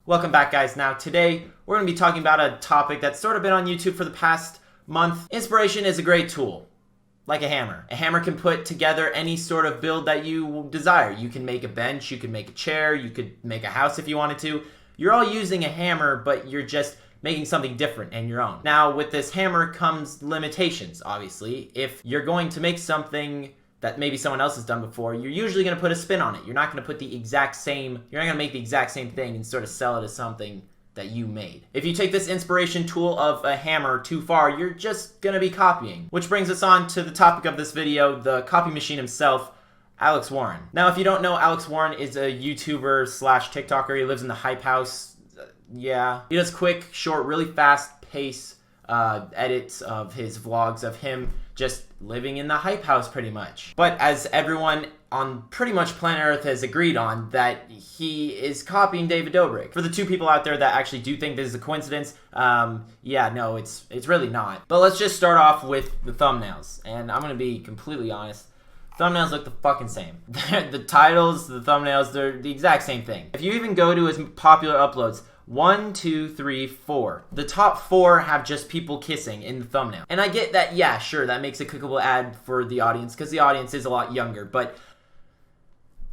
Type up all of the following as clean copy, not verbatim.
Welcome back, guys. Now, today, we're going to be talking about a topic that's sort of been on YouTube for the past month. Inspiration is a great tool, like a hammer. A hammer can put together any sort of build that you desire. You can make a bench, you can make a chair, you could make a house if you wanted to. You're all using a hammer, but you're just making something different and your own. Now, with this hammer comes limitations, obviously. If you're going to make something that maybe someone else has done before, you're usually going to put a spin on it. You're not going to put the exact same, you're not going to make the exact same thing and sort of sell it as something that you made. If you take this inspiration tool of a hammer too far, you're just going to be copying. Which brings us on to the topic of this video, the copy machine himself, Alex Warren. Now, if you don't know, Alex Warren is a YouTuber slash TikToker. He lives in the Hype House. Yeah. He does quick, short, really fast pace edits of his vlogs of him just living in the Hype House pretty much. But as everyone on pretty much planet Earth has agreed on, that he is copying David Dobrik. For the two people out there that actually do think this is a coincidence, yeah, no, it's really not. But let's just start off with the thumbnails. And I'm gonna be completely honest, thumbnails look the fucking same. The titles, the thumbnails, they're the exact same thing. If you even go to his popular uploads, 1, 2, 3, 4. The top 4 have just people kissing in the thumbnail. And I get that, yeah, sure, that makes a clickable ad for the audience because the audience is a lot younger, but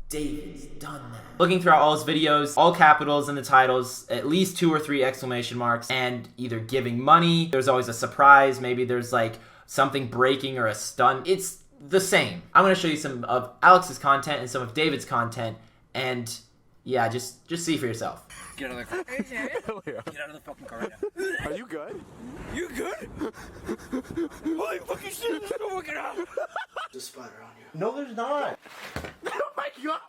David's done that. Looking throughout all his videos, all capitals in the titles, at least 2 or 3 exclamation marks, and either giving money, there's always a surprise, maybe there's like something breaking or a stunt. It's the same. I'm gonna show you some of Alex's content and some of David's content, and yeah, just see for yourself. Get out of the car. Hell yeah. Get out of the fucking car right now. Are you good? You good? Holy fucking shit! Oh my god! There's a spider on you. No, there's not. Oh my god!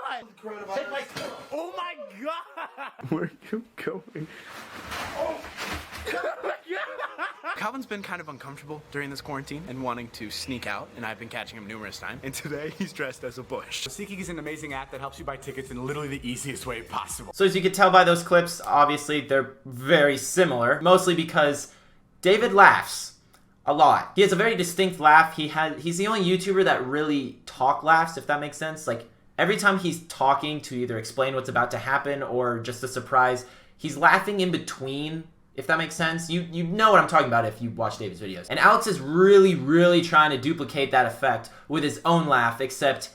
Take my Oh my god! Where are you going? Oh my god! Calvin's been kind of uncomfortable during this quarantine and wanting to sneak out, and I've been catching him numerous times. And today, he's dressed as a bush. SeatGeek is an amazing app that helps you buy tickets in literally the easiest way possible. So as you can tell by those clips, obviously they're very similar, mostly because David laughs a lot. He has a very distinct laugh. He's the only YouTuber that really laughs, if that makes sense. Like, every time he's talking to either explain what's about to happen or just a surprise, he's laughing in between, if that makes sense. You know what I'm talking about if you watch David's videos. And Alex is really trying to duplicate that effect with his own laugh, except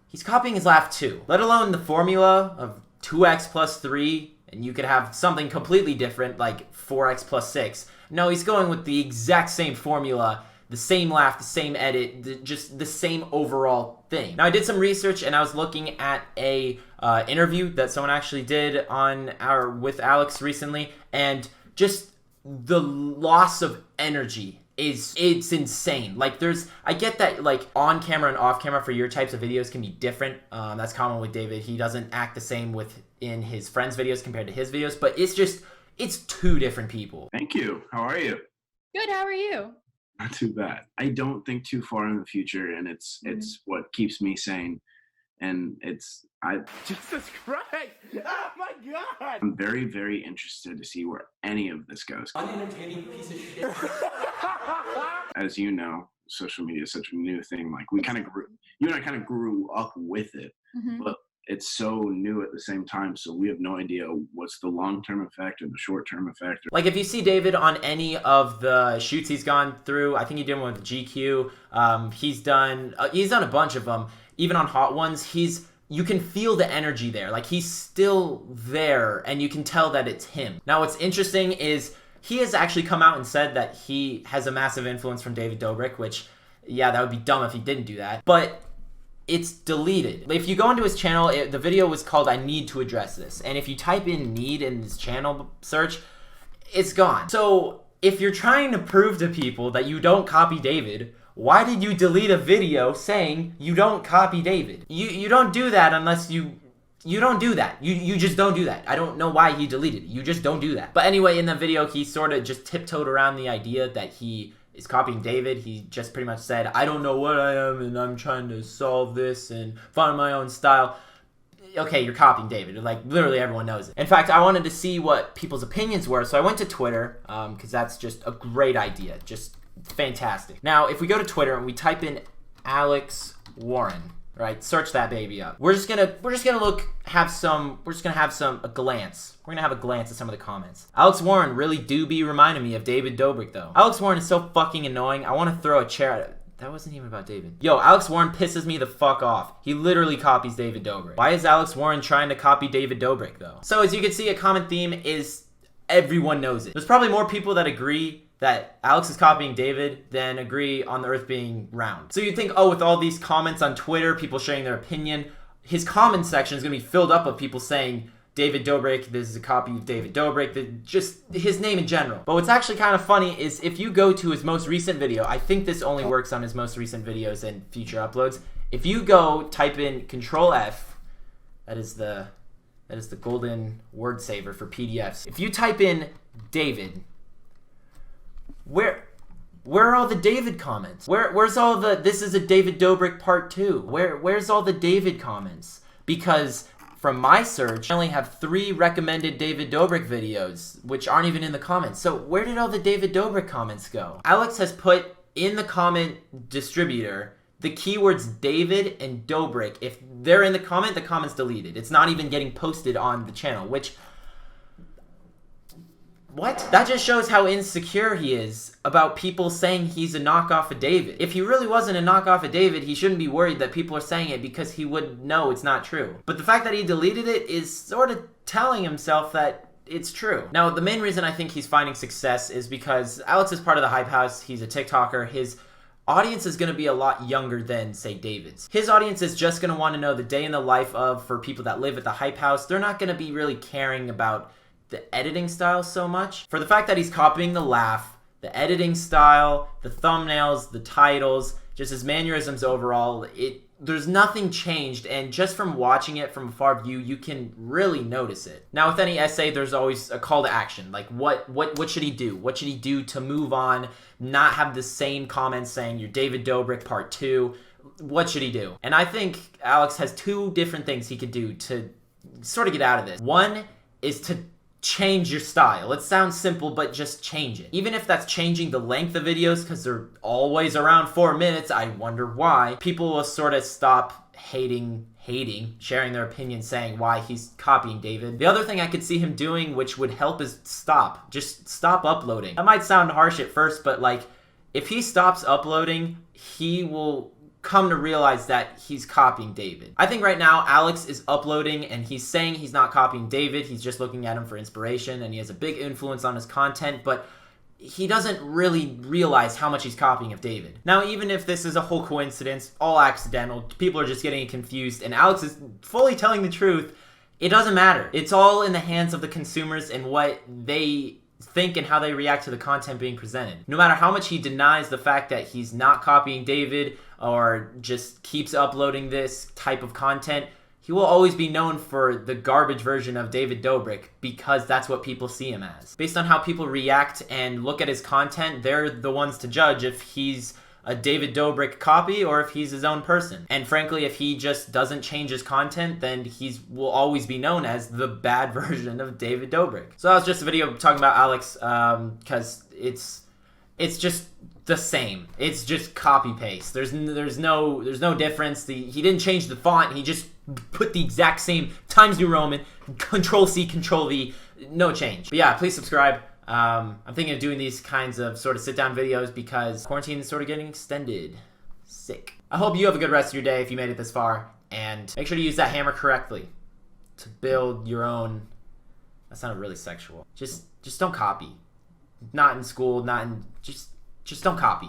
he's copying his laugh too. Let alone the formula of 2x plus 3, and you could have something completely different like 4x plus 6. No, he's going with the exact same formula, the same laugh, the same edit, just the same overall thing. Now, I did some research and I was looking at a interview that someone actually did with Alex recently, and just the loss of energy it's insane. Like, I get that like on camera and off camera for your types of videos can be different. That's common with David. He doesn't act the same in his friends' videos compared to his videos, but it's two different people. Thank you. How are you? Good. How are you? Not too bad. I don't think too far in the future, and it's what keeps me sane. And Jesus Christ! Oh my god! I'm very interested to see where any of this goes. Unentertaining piece of shit. As you know, social media is such a new thing. Like, you and I kind of grew up with it, but it's so new at the same time, so we have no idea what's the long-term effect or the short-term effect. Like, if you see David on any of the shoots he's gone through, I think he did one with GQ. He's done a bunch of them. Even on Hot Ones, you can feel the energy there. Like, he's still there, and you can tell that it's him. Now, what's interesting is he has actually come out and said that he has a massive influence from David Dobrik, which, yeah, that would be dumb if he didn't do that. But it's deleted. If you go into his channel, the video was called "I Need to Address This," and if you type in "need" in his channel search, it's gone. So if you're trying to prove to people that you don't copy David, why did you delete a video saying you don't copy David? You don't do that unless you don't do that. You just don't do that. I don't know why he deleted it. You just don't do that. But anyway, in the video, he sort of just tiptoed around the idea that he is copying David. He just pretty much said, I don't know what I am, and I'm trying to solve this and find my own style. Okay, you're copying David. Like, literally everyone knows it. In fact, I wanted to see what people's opinions were, so I went to Twitter, because that's just a great idea. Just fantastic. Now, if we go to Twitter and we type in Alex Warren, right? Search that baby up. We're just gonna have a glance. We're gonna have a glance at some of the comments. Alex Warren really do be reminding me of David Dobrik though. Alex Warren is so fucking annoying. I want to throw a chair at it. That wasn't even about David. Yo, Alex Warren pisses me the fuck off. He literally copies David Dobrik. Why is Alex Warren trying to copy David Dobrik though? So as you can see, a common theme is everyone knows it. There's probably more people that agree that Alex is copying David than agree on the earth being round. So you'd think, oh, with all these comments on Twitter, people sharing their opinion, his comment section is gonna be filled up of people saying, David Dobrik, this is a copy of David Dobrik, just his name in general. But what's actually kind of funny is if you go to his most recent video, I think this only works on his most recent videos and future uploads. If you go type in Control F, that is the golden word saver for PDFs. If you type in David, where are all the David comments? Where's all the this is a David Dobrik part 2? Where's all the David comments? Because from my search, I only have 3 recommended David Dobrik videos, which aren't even in the comments. So where did all the David Dobrik comments go? Alex has put in the comment distributor the keywords David and Dobrik. If they're in the comment's deleted. It's not even getting posted on the channel, which... What? That just shows how insecure he is about people saying he's a knockoff of David. If he really wasn't a knockoff of David, he shouldn't be worried that people are saying it because he would know it's not true. But the fact that he deleted it is sort of telling himself that it's true. Now, the main reason I think he's finding success is because Alex is part of the Hype House. He's a TikToker. His audience is going to be a lot younger than, say, David's. His audience is just going to want to know the day in the life of, for people that live at the Hype House. They're not going to be really caring about the editing style so much. For the fact that he's copying the laugh, the editing style, the thumbnails, the titles, just his mannerisms overall, there's nothing changed, and just from watching it from a far view, you can really notice it. Now, with any essay, there's always a call to action. Like, what should he do? What should he do to move on, not have the same comments saying, you're David Dobrik part 2? What should he do? And I think Alex has 2 different things he could do to sort of get out of this. One is to change your style. It sounds simple, but just change it. Even if that's changing the length of videos, because they're always around 4 minutes, I wonder why. People will sort of stop hating, sharing their opinion, saying why he's copying David. The other thing I could see him doing, which would help, is just stop uploading. That might sound harsh at first, but like, if he stops uploading, he will come to realize that he's copying David. I think right now Alex is uploading and he's saying he's not copying David, he's just looking at him for inspiration, and he has a big influence on his content, but he doesn't really realize how much he's copying of David. Now, even if this is a whole coincidence, all accidental, people are just getting confused, and Alex is fully telling the truth, it doesn't matter. It's all in the hands of the consumers and what they think and how they react to the content being presented. No matter how much he denies the fact that he's not copying David or just keeps uploading this type of content, he will always be known for the garbage version of David Dobrik because that's what people see him as. Based on how people react and look at his content, they're the ones to judge if he's a David Dobrik copy or if he's his own person. And frankly, if he just doesn't change his content, then he will always be known as the bad version of David Dobrik. So that was just a video talking about Alex because it's just the same. It's just copy paste. There's no difference. He didn't change the font. He just put the exact same Times New Roman, Control C, Control V, no change. But yeah, please subscribe. I'm thinking of doing these kinds of sort of sit-down videos because quarantine is sort of getting extended. Sick. I hope you have a good rest of your day if you made it this far, and make sure to use that hammer correctly to build your own... That sounded really sexual. Just don't copy. Not in school, not in... Just don't copy.